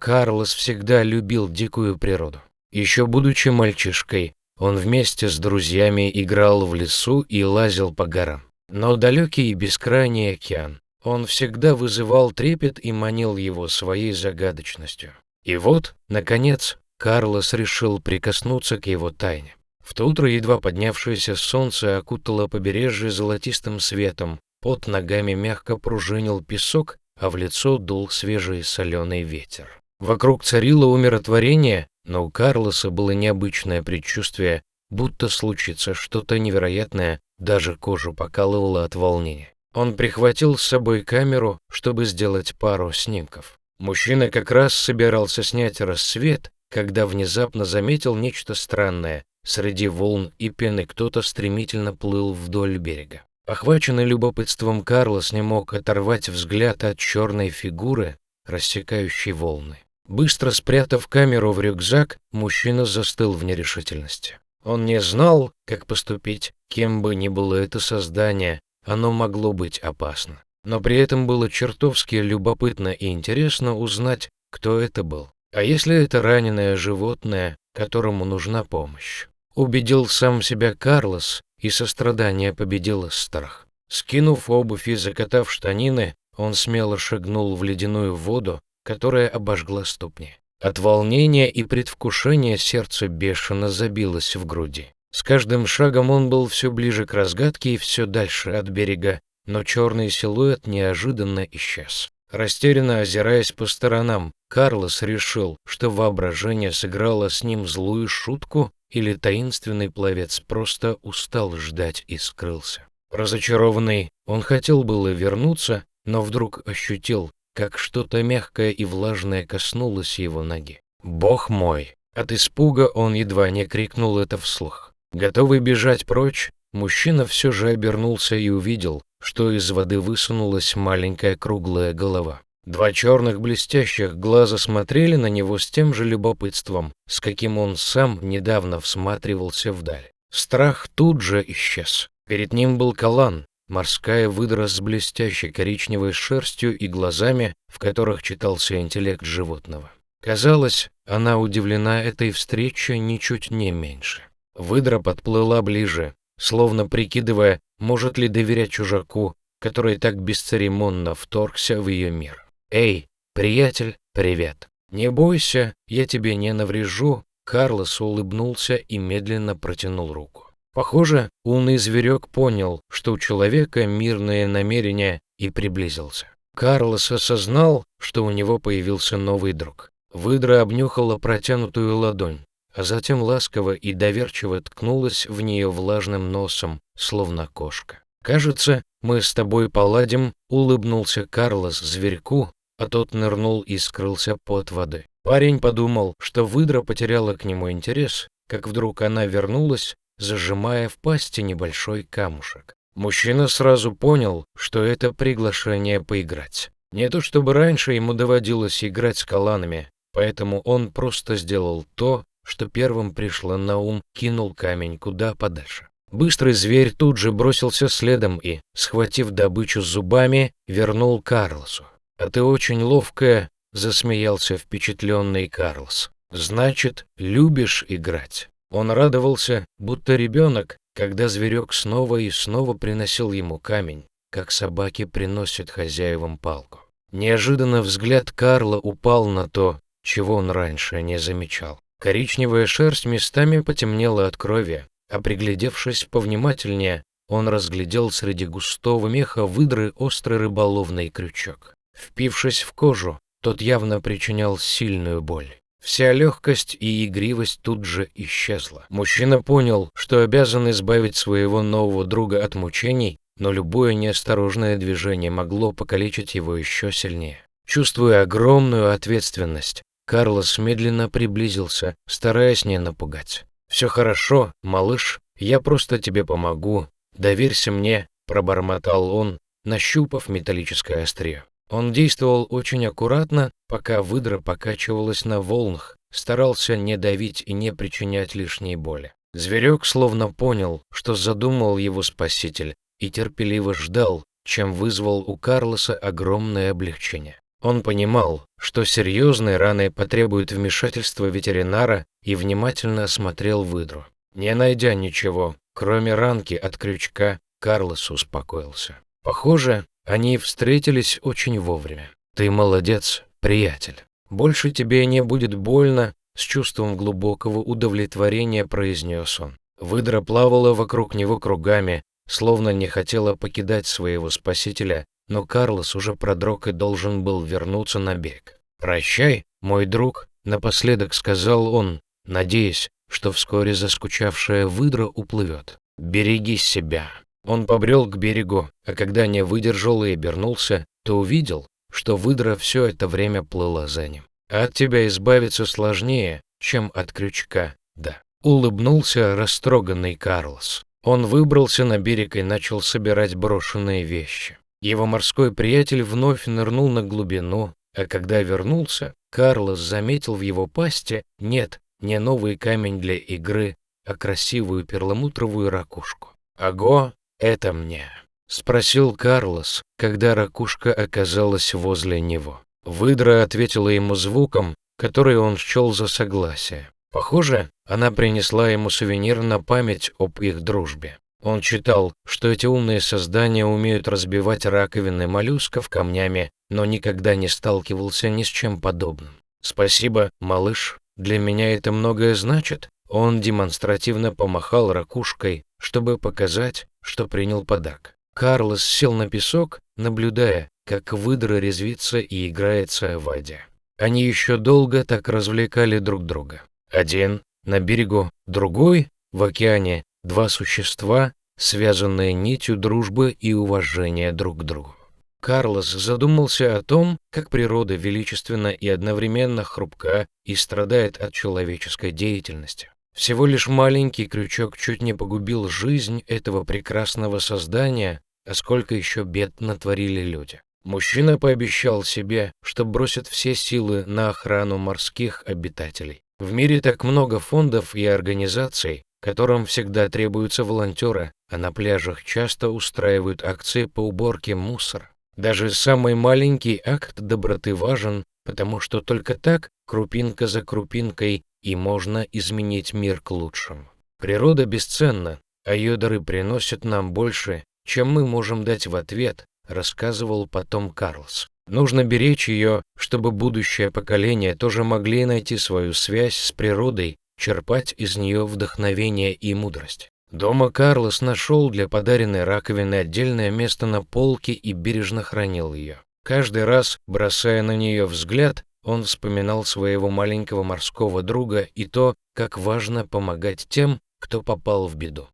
Карлос всегда любил дикую природу. Еще будучи мальчишкой, он вместе с друзьями играл в лесу и лазил по горам. Но далекий и бескрайний океан, он всегда вызывал трепет и манил его своей загадочностью. И вот, наконец, Карлос решил прикоснуться к его тайне. В то утро едва поднявшееся солнце окутало побережье золотистым светом, под ногами мягко пружинил песок, а в лицо дул свежий соленый ветер. Вокруг царило умиротворение, но у Карлоса было необычное предчувствие, будто случится что-то невероятное, даже кожу покалывало от волнения. Он прихватил с собой камеру, чтобы сделать пару снимков. Мужчина как раз собирался снять рассвет, когда внезапно заметил нечто странное. Среди волн и пены кто-то стремительно плыл вдоль берега. Охваченный любопытством, Карлос не мог оторвать взгляд от черной фигуры, рассекающей волны. Быстро спрятав камеру в рюкзак, мужчина застыл в нерешительности. Он не знал, как поступить, кем бы ни было это создание, оно могло быть опасно. Но при этом было чертовски любопытно и интересно узнать, кто это был. А если это раненое животное, которому нужна помощь? Убедил сам себя Карлос, и сострадание победило страх. Скинув обувь и закатав штанины, он смело шагнул в ледяную воду, которая обожгла ступни. От волнения и предвкушения сердце бешено забилось в груди. С каждым шагом он был все ближе к разгадке и все дальше от берега, но черный силуэт неожиданно исчез. Растерянно озираясь по сторонам, Карлос решил, что воображение сыграло с ним злую шутку, или таинственный пловец просто устал ждать и скрылся. Разочарованный, он хотел было вернуться, но вдруг ощутил, как что-то мягкое и влажное коснулось его ноги. «Бог мой!» От испуга он едва не крикнул это вслух. Готовый бежать прочь, мужчина все же обернулся и увидел, что из воды высунулась маленькая круглая голова. Два черных блестящих глаза смотрели на него с тем же любопытством, с каким он сам недавно всматривался вдаль. Страх тут же исчез. Перед ним был Калан, морская выдра с блестящей коричневой шерстью и глазами, в которых читался интеллект животного. Казалось, она удивлена этой встрече ничуть не меньше. Выдра подплыла ближе, словно прикидывая, может ли доверять чужаку, который так бесцеремонно вторгся в ее мир. «Эй, приятель, привет! Не бойся, я тебе не наврежу», Карлос улыбнулся и медленно протянул руку. Похоже, умный зверек понял, что у человека мирные намерения, и приблизился. Карлос осознал, что у него появился новый друг. Выдра обнюхала протянутую ладонь, а затем ласково и доверчиво ткнулась в нее влажным носом, словно кошка. «Кажется, мы с тобой поладим», — улыбнулся Карлос зверьку, а тот нырнул и скрылся под водой. Парень подумал, что выдра потеряла к нему интерес, как вдруг она вернулась, зажимая в пасти небольшой камушек. Мужчина сразу понял, что это приглашение поиграть. Не то чтобы раньше ему доводилось играть с каланами, поэтому он просто сделал то, что первым пришло на ум, кинул камень куда подальше. Быстрый зверь тут же бросился следом и, схватив добычу зубами, вернул Карлосу. «А ты очень ловкая», — засмеялся впечатленный Карлос. «Значит, любишь играть». Он радовался, будто ребенок, когда зверек снова и снова приносил ему камень, как собаки приносят хозяевам палку. Неожиданно взгляд Карла упал на то, чего он раньше не замечал. Коричневая шерсть местами потемнела от крови, а приглядевшись повнимательнее, он разглядел среди густого меха выдры острый рыболовный крючок. Впившись в кожу, тот явно причинял сильную боль. Вся легкость и игривость тут же исчезла. Мужчина понял, что обязан избавить своего нового друга от мучений, но любое неосторожное движение могло покалечить его еще сильнее. Чувствуя огромную ответственность, Карлос медленно приблизился, стараясь не напугать. «Все хорошо, малыш, я просто тебе помогу. Доверься мне», — пробормотал он, нащупав металлическое острие. Он действовал очень аккуратно, пока выдра покачивалась на волнах, старался не давить и не причинять лишней боли. Зверек словно понял, что задумал его спаситель, и терпеливо ждал, чем вызвал у Карлоса огромное облегчение. Он понимал, что серьезные раны потребуют вмешательства ветеринара, и внимательно осмотрел выдру. Не найдя ничего, кроме ранки от крючка, Карлос успокоился. Похоже, они встретились очень вовремя. «Ты молодец, приятель. Больше тебе не будет больно», — с чувством глубокого удовлетворения произнес он. Выдра плавала вокруг него кругами, словно не хотела покидать своего спасителя, но Карлос уже продрог и должен был вернуться на берег. «Прощай, мой друг», — напоследок сказал он, надеясь, что вскоре заскучавшая выдра уплывет. «Береги себя». Он побрел к берегу, а когда не выдержал и обернулся, то увидел, что выдра все это время плыла за ним. «От тебя избавиться сложнее, чем от крючка, да», — улыбнулся растроганный Карлос. Он выбрался на берег и начал собирать брошенные вещи. Его морской приятель вновь нырнул на глубину, а когда вернулся, Карлос заметил в его пасти не новый камень для игры, а красивую перламутровую ракушку. «Аго, это мне», — спросил Карлос, когда ракушка оказалась возле него. Выдра ответила ему звуком, который он счел за согласие. Похоже, она принесла ему сувенир на память об их дружбе. Он читал, что эти умные создания умеют разбивать раковины моллюсков камнями, но никогда не сталкивался ни с чем подобным. «Спасибо, малыш, для меня это многое значит». Он демонстративно помахал ракушкой, чтобы показать, что принял подарок. Карлос сел на песок, наблюдая, как выдра резвится и играется в воде. Они еще долго так развлекали друг друга. Один на берегу, другой в океане, два существа, связанные нитью дружбы и уважения друг к другу. Карлос задумался о том, как природа величественна и одновременно хрупка и страдает от человеческой деятельности. Всего лишь маленький крючок чуть не погубил жизнь этого прекрасного создания, а сколько еще бед натворили люди. Мужчина пообещал себе, что бросит все силы на охрану морских обитателей. В мире так много фондов и организаций, которым всегда требуются волонтеры, а на пляжах часто устраивают акции по уборке мусора. Даже самый маленький акт доброты важен, потому что только так, крупинка за крупинкой, и можно изменить мир к лучшему. Природа бесценна, а ее дары приносят нам больше, чем мы можем дать в ответ, рассказывал потом Карлос. Нужно беречь ее, чтобы будущее поколение тоже могли найти свою связь с природой, черпать из нее вдохновение и мудрость. Дома Карлос нашел для подаренной раковины отдельное место на полке и бережно хранил ее. Каждый раз, бросая на нее взгляд, он вспоминал своего маленького морского друга и то, как важно помогать тем, кто попал в беду.